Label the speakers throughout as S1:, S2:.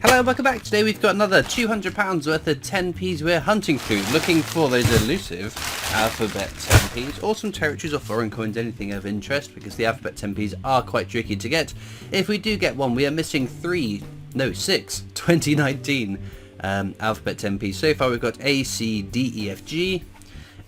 S1: Hello and welcome back. Today we've got another £200 worth of 10p's we're hunting through, looking for those elusive alphabet 10p's or some territories or foreign coins, anything of interest, because the alphabet 10p's are quite tricky to get. If we do get one, we are missing 6 2019 alphabet 10p's. So far we've got A, C, D, E, F, G,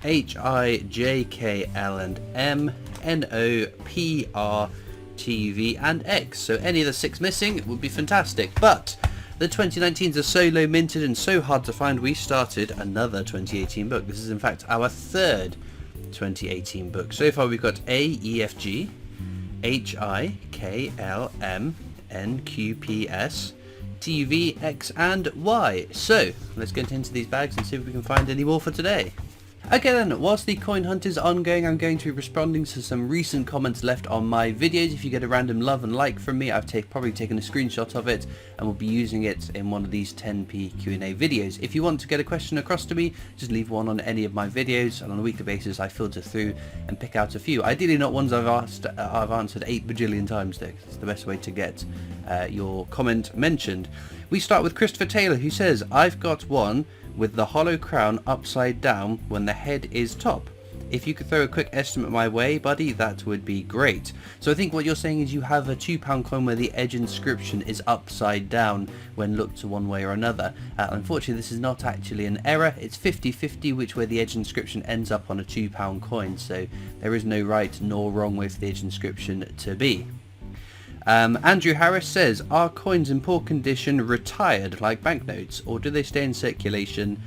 S1: H, I, J, K, L and M, N, O, P, R, T, V and X. So any of the 6 missing would be fantastic, but the 2019s are so low minted and so hard to find, we started another 2018 book. This is in fact our third 2018 book. So far we've got A, E, F, G, H, I, K, L, M, N, Q, P, S, T, V, X and Y. So let's get into these bags and see if we can find any more for today. Okay then, whilst the coin hunt is ongoing, I'm going to be responding to some recent comments left on my videos. If you get a random love and like from me, I've probably taken a screenshot of it and will be using it in one of these 10p Q&A videos. If you want to get a question across to me, just leave one on any of my videos, and on a weekly basis I filter through and pick out a few. Ideally not ones I've answered 8 bajillion times though, 'cause it's the best way to get your comment mentioned. We start with Christopher Taylor, who says, I've got one with the hollow crown upside down when the head is top. If you could throw a quick estimate my way, buddy, that would be great. So I think what you're saying is you have a £2 coin where the edge inscription is upside down when looked to one way or another. Unfortunately this is not actually an error, it's 50-50 which way the edge inscription ends up on a £2 coin, so there is no right nor wrong way for the edge inscription to be. Andrew Harris says, are coins in poor condition retired like banknotes, or do they stay in circulation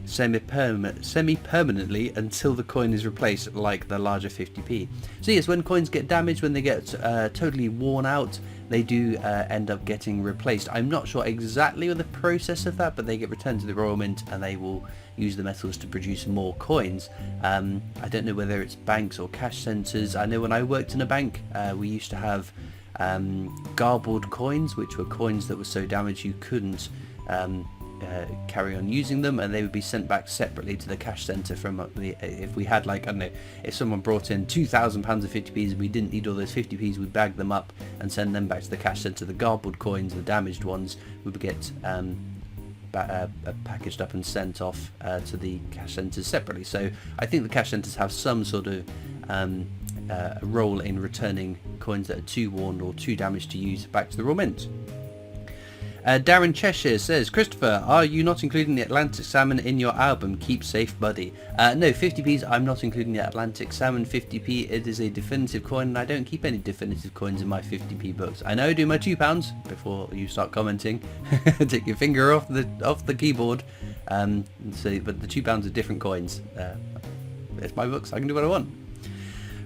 S1: semi-permanently until the coin is replaced like the larger 50p? So yes, when coins get damaged, when they get totally worn out, they do end up getting replaced. I'm not sure exactly the process of that, but they get returned to the Royal Mint and they will use the metals to produce more coins. I don't know whether it's banks or cash centres. I know when I worked in a bank, we used to have garbled coins, which were coins that were so damaged you couldn't carry on using them, and they would be sent back separately to the cash centre from if we had, like, I don't know, if someone brought in £2,000 of 50p's and we didn't need all those 50p's, we'd bag them up and send them back to the cash centre. The garbled coins, the damaged ones, would get packaged up and sent off to the cash centres separately. So I think the cash centres have some sort of a role in returning coins that are too worn or too damaged to use back to the Royal Mint. Darren Cheshire says, Christopher, are you not including the Atlantic Salmon in your album Keep Safe Buddy? No, 50p's, I'm not including the Atlantic Salmon 50p. It is a definitive coin and I don't keep any definitive coins in my 50p books. I know I do my £2 before you start commenting. Take your finger off the keyboard. But the £2 are different coins. It's my books, I can do what I want.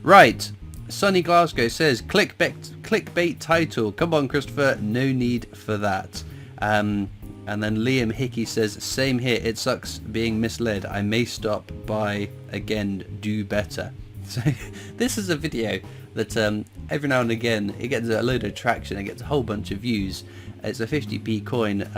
S1: Right, Sunny Glasgow says, clickbait title. Come on, Christopher, no need for that. And then Liam Hickey says, same here, it sucks being misled. I may stop by again, do better. So this is a video that every now and again it gets a load of traction, it gets a whole bunch of views. It's a 50p coin,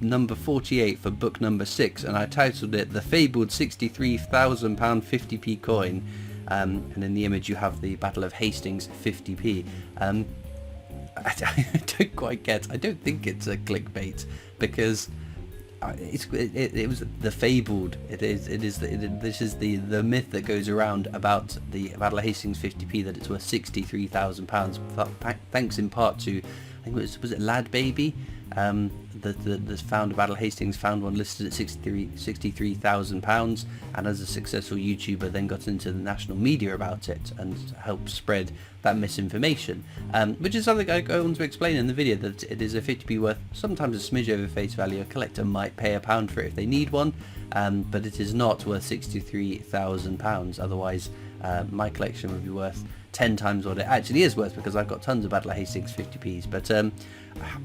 S1: number 48 for book number 6, and I titled it The Fabled £63,000 50p Coin. And in the image you have the Battle of Hastings 50p. I don't quite get. I don't think it's a clickbait because it was the fabled. This is the myth that goes around about the Battle of Hastings 50p, that it's worth £63,000. Thanks in part to, I think was it Lad Baby. The founder of Battle of Hastings found one listed at £63,000, and as a successful YouTuber then got into the national media about it and helped spread that misinformation, which is something I go on to explain in the video, that it is a 50p worth sometimes a smidge over face value. A collector might pay £1 for it if they need one, but it is not worth £63,000. Otherwise my collection would be worth 10 times what it actually is worth, because I've got tons of Battle of Hastings 50p's. But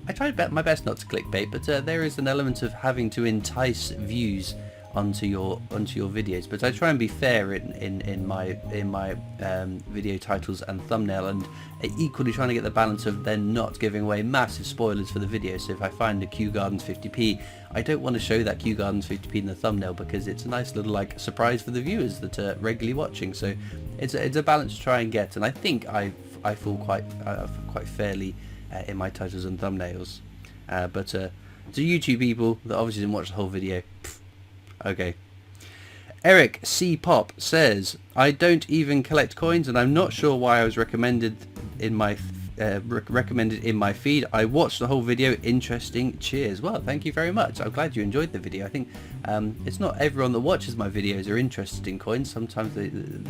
S1: I try my best not to clickbait, but there is an element of having to entice views onto your videos. But I try and be fair in my video titles and thumbnail, and equally trying to get the balance of then not giving away massive spoilers for the video. So if I find a Kew Gardens 50p, I don't want to show that Kew Gardens 50p in the thumbnail, because it's a nice little like surprise for the viewers that are regularly watching. So it's a balance to try and get, and I think I fall quite fairly in my titles and thumbnails. But To YouTube people that obviously didn't watch the whole video, okay. Eric C. Pop says, I don't even collect coins and I'm not sure why I was recommended in my feed. I watched the whole video. Interesting. Cheers. Well, thank you very much. I'm glad you enjoyed the video. I think it's not everyone that watches my videos are interested in coins. Sometimes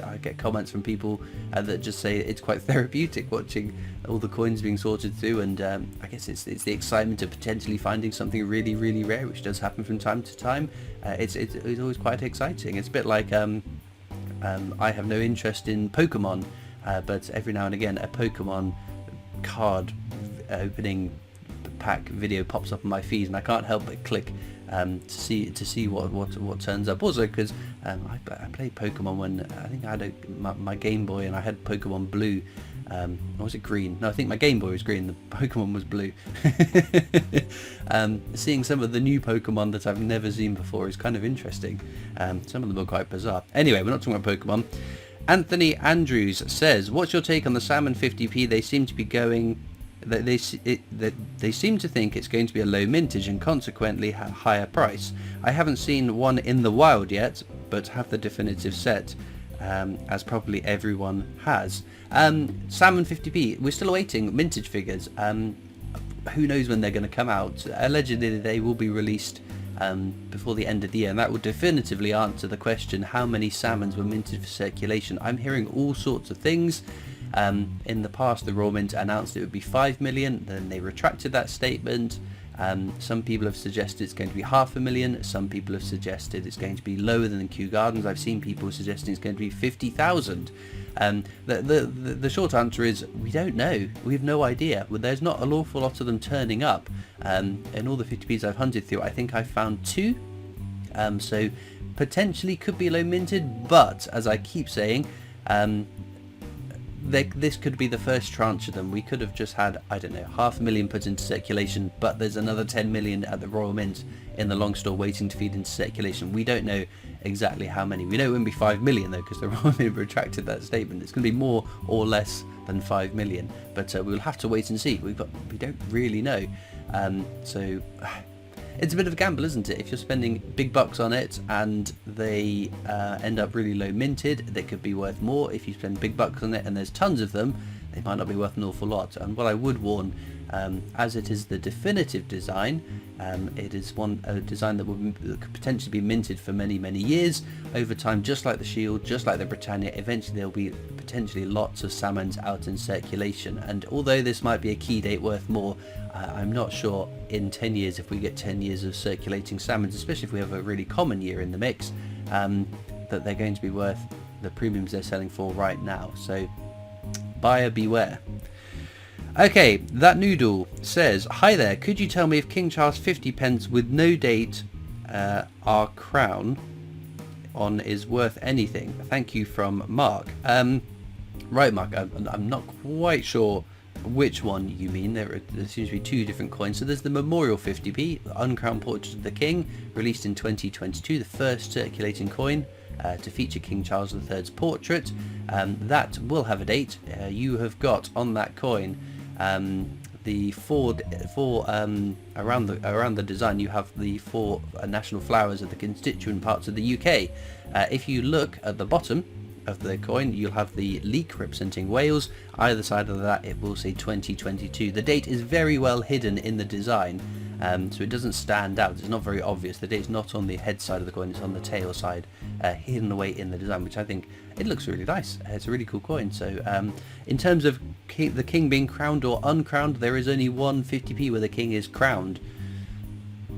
S1: I get comments from people that just say it's quite therapeutic watching all the coins being sorted through, and I guess it's the excitement of potentially finding something really, really rare, which does happen from time to time. It's always quite exciting. It's a bit like I have no interest in Pokemon, but every now and again a Pokemon card opening pack video pops up on my feed, and I can't help but click to see what turns up. Also, because I played Pokemon when I think I had my Game Boy, and I had Pokemon Blue. Or was it green? No, I think my Game Boy was green. The Pokemon was blue. Seeing some of the new Pokemon that I've never seen before is kind of interesting. Some of them are quite bizarre. Anyway, we're not talking about Pokemon. Anthony Andrews says, what's your take on the Salmon 50p? They seem to be going... They seem to think it's going to be a low mintage and consequently a higher price. I haven't seen one in the wild yet, but have the definitive set, as probably everyone has. Salmon 50p, we're still awaiting mintage figures. Who knows when they're going to come out? Allegedly they will be released before the end of the year, and that will definitively answer the question, how many salmons were minted for circulation? I'm hearing all sorts of things. In the past, the Royal Mint announced it would be 5 million, then they retracted that statement. Some people have suggested it's going to be 500,000. Some people have suggested it's going to be lower than the Kew Gardens. I've seen people suggesting it's going to be 50,000. The short answer is we don't know. We have no idea. Well, there's not an awful lot of them turning up. In all the 50p's I've hunted through, I think I found 2. So potentially could be low minted, but as I keep saying, this could be the first tranche of them. We could have just had, I don't know, 500,000 put into circulation, but there's another 10 million at the Royal Mint in the long store waiting to feed into circulation. We don't know exactly how many. We know it wouldn't be 5 million though, because the Royal Mint retracted that statement. It's going to be more or less than 5 million, but we'll have to wait and see. We don't really know. So it's a bit of a gamble, isn't it? If you're spending big bucks on it and they end up really low minted, they could be worth more. If you spend big bucks on it and there's tons of them, they might not be worth an awful lot. And what I would warn, as it is the definitive design, it is a design that could potentially be minted for many, many years over time, just like the Shield, just like the Britannia. Eventually there'll be potentially lots of salmons out in circulation, and although this might be a key date worth more, I'm not sure in 10 years, if we get 10 years of circulating salmons, especially if we have a really common year in the mix, that they're going to be worth the premiums they're selling for right now. So buyer beware. Okay, that noodle says, hi there, could you tell me if King Charles 50 pence with no date our crown on is worth anything? Thank you, from Mark. Right, Mark, I'm not quite sure which one you mean. There seems to be 2 different coins. So there's the Memorial 50p, uncrowned portrait of the King, released in 2022, the first circulating coin to feature King Charles III's portrait. That will have a date. You have got on that coin the four around the design. You have the 4 national flowers of the constituent parts of the UK. If you look at the bottom of the coin, you'll have the leek representing Wales. Either side of that, it will say 2022. The date is very well hidden in the design, so it doesn't stand out. It's not very obvious. The date's not on the head side of the coin, it's on the tail side, hidden away in the design, which I think it looks really nice. It's a really cool coin. So in terms of the king being crowned or uncrowned, there is only one 50p where the king is crowned.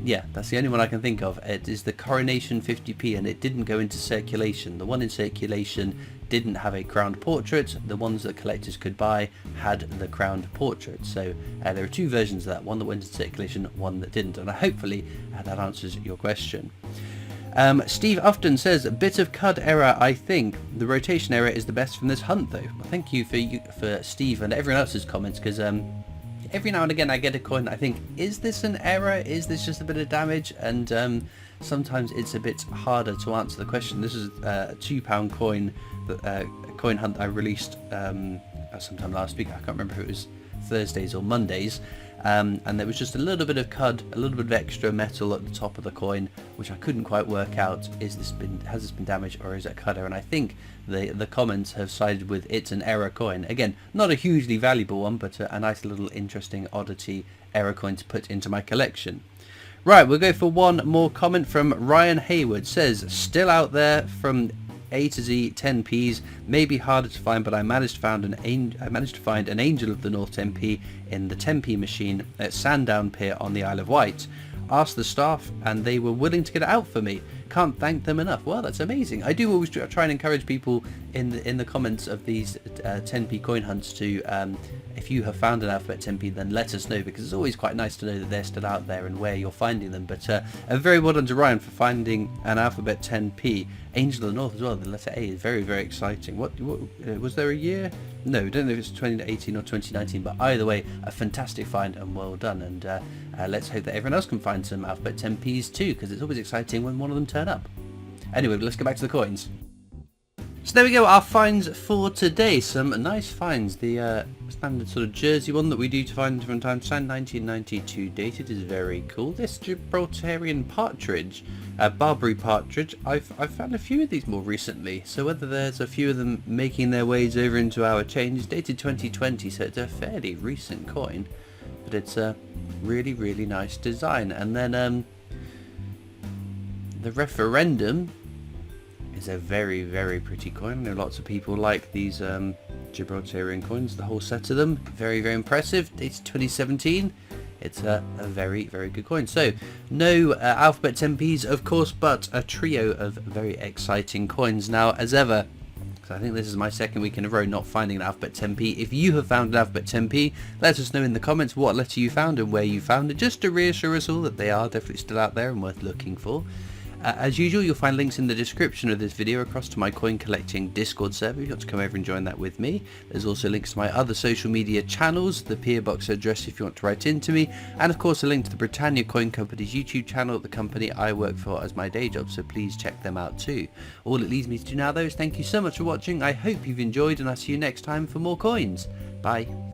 S1: Yeah, that's the only one I can think of. It is the Coronation 50p, and it didn't go into circulation. The one in circulation didn't have a crowned portrait. The ones that collectors could buy had the crowned portrait. So there are 2 versions of that, one that went into circulation, one that didn't, and hopefully that answers your question. Steve Ufton says, a bit of cud error, I think. The rotation error is the best from this hunt though. Well, thank you for Steve and everyone else's comments, because every now and again I get a coin, I think, is this an error? Is this just a bit of damage? And sometimes it's a bit harder to answer the question. This is a £2 coin, coin hunt I released sometime last week. I can't remember if it was Thursdays or Mondays. and there was just a little bit of cud, a little bit of extra metal at the top of the coin, which I couldn't quite work out. Has this been damaged, or is it a cud error? And I think the comments have sided with it's an error coin. Again, not a hugely valuable one, but a nice little interesting oddity error coin to put into my collection. Right, we'll go for one more comment from Ryan Hayward. Says, still out there from A to Z 10p's, maybe harder to find, but I managed to find an Angel of the North 10p in the 10p machine at Sandown Pier on the Isle of Wight. Asked the staff and they were willing to get it out for me. Can't thank them enough. Well, that's amazing. I do always try and encourage people in the comments of these 10p coin hunts to, if you have found an Alphabet 10p, then let us know, because it's always quite nice to know that they're still out there and where you're finding them. But a very well done to Ryan for finding an Alphabet 10p. Angel of the North as well, the letter A is very, very exciting. What was there a year? No, I don't know if it's 2018 or 2019, but either way, a fantastic find and well done. And let's hope that everyone else can find some Alphabet 10p's too, because it's always exciting when one of them turn up. Anyway, let's get back to the coins. So there we go, our finds for today. Some nice finds. The standard sort of Jersey one that we do to find from time to time, 1992 dated, is very cool. This Gibraltarian partridge, Barbary partridge, I've found a few of these more recently. So whether there's a few of them making their ways over into our chain, it's dated 2020, so it's a fairly recent coin. But it's a really, really nice design. And then the referendum is a very, very pretty coin. I know lots of people like these Gibraltarian coins, the whole set of them. Very, very impressive. Dated 2017. It's a very, very good coin. So, no Alphabet 10p's, of course, but a trio of very exciting coins now, as ever. So I think this is my second week in a row not finding an Alphabet 10p. If you have found an Alphabet 10p, let us know in the comments what letter you found and where you found it, just to reassure us all that they are definitely still out there and worth looking for. As usual, you'll find links in the description of this video across to my coin collecting Discord server if you want to come over and join that with me. There's also links to my other social media channels, the PO Box address if you want to write into me, and of course a link to the Britannia Coin Company's YouTube channel, the company I work for as my day job, so please check them out too. All it leaves me to do now though is thank you so much for watching. I hope you've enjoyed, and I'll see you next time for more coins. Bye.